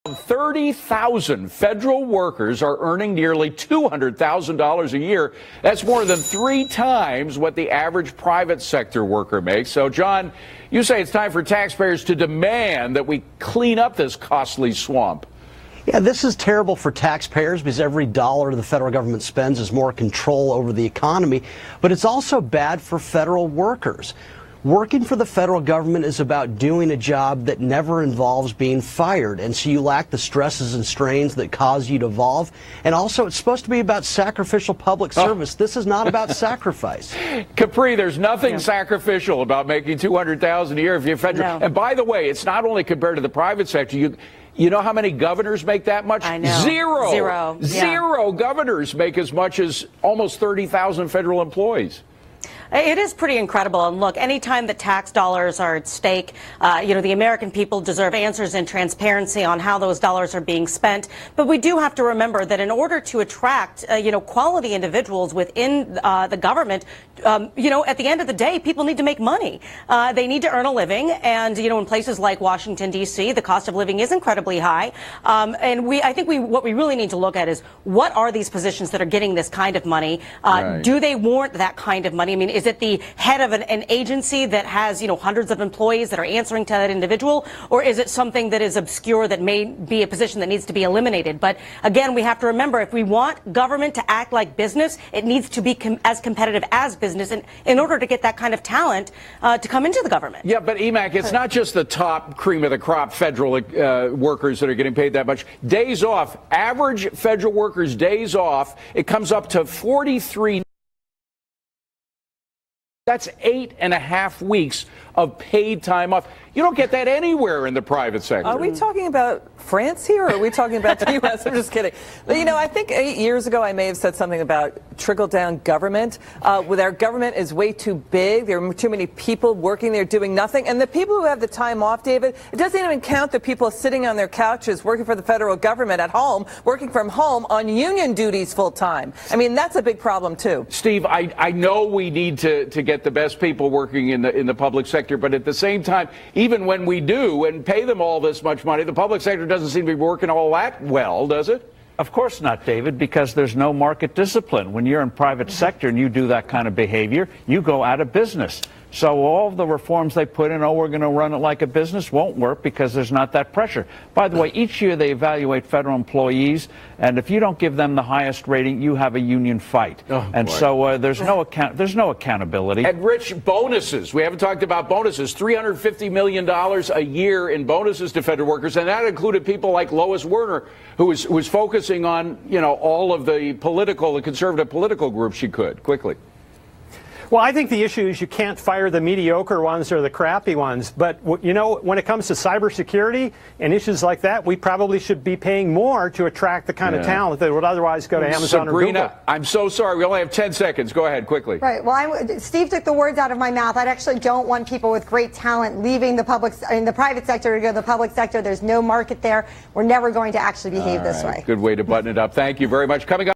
30,000 federal workers are earning nearly $200,000 a year. That's more than 3 times what the average private sector worker makes. So, John, you say it's time for taxpayers to demand that we clean up this costly swamp. Yeah, this is terrible for taxpayers because every dollar the federal government spends is more control over the economy. But it's also bad for federal workers. Working for the federal government is about doing a job that never involves being fired, and so you lack the stresses and strains that cause you to evolve. And also, it's supposed to be about sacrificial public service. This is not about sacrifice. Capri, there's nothing sacrificial about making $200,000 a year if you're federal. No. And by the way, it's not only compared to the private sector. You know how many governors make that much? I know. Zero. Yeah. Zero governors make as much as almost 30,000 federal employees. It is pretty incredible. And look, anytime that tax dollars are at stake, the American people deserve answers and transparency on how those dollars are being spent. But we do have to remember that in order to attract, quality individuals within the government, at the end of the day, people need to make money. They need to earn a living. And, in places like Washington, D.C., the cost of living is incredibly high. I think what we really need to look at is what are these positions that are getting this kind of money? Right. Do they warrant that kind of money? I mean, is it the head of an agency that has, hundreds of employees that are answering to that individual? Or is it something that is obscure that may be a position that needs to be eliminated? But again, we have to remember, if we want government to act like business, it needs to be as competitive as business in order to get that kind of talent to come into the government. Yeah, but EMAC, it's not just the top cream of the crop federal workers that are getting paid that much. Days off, average federal workers' days off, it comes up to 43. That's 8.5 weeks of paid time off. You don't get that anywhere in the private sector. Are we talking about France here, or are we talking about the U.S.? I'm just kidding. But, I think 8 years ago I may have said something about trickle-down government. With our government is way too big. There are too many people working there doing nothing. And the people who have the time off, David, it doesn't even count the people sitting on their couches working for the federal government at home, working from home on union duties full time. I mean, that's a big problem, too. Steve, I know we need to get the best people working in the public sector, but at the same time, even when we do and pay them all this much money, the public sector doesn't seem to be working all that well, does it? Of course not, David, because there's no market discipline. When you're in private sector and you do that kind of behavior, you go out of business. So all of the reforms they put in, we're going to run it like a business, won't work because there's not that pressure. By the way, each year they evaluate federal employees, and if you don't give them the highest rating, you have a union fight. So there's no accountability. And Rich, bonuses. We haven't talked about bonuses. $350 million a year in bonuses to federal workers, and that included people like Lois Werner, who was focusing on, all of the conservative political groups she could. Quickly. Well, I think the issue is you can't fire the mediocre ones or the crappy ones. But, when it comes to cybersecurity and issues like that, we probably should be paying more to attract the kind of talent that would otherwise go to Amazon or Google. I'm so sorry. We only have 10 seconds. Go ahead, quickly. Right. Well, Steve took the words out of my mouth. I actually don't want people with great talent leaving the private sector to go to the public sector. There's no market there. We're never going to actually behave this way. Good way to button it up. Thank you very much. Coming up.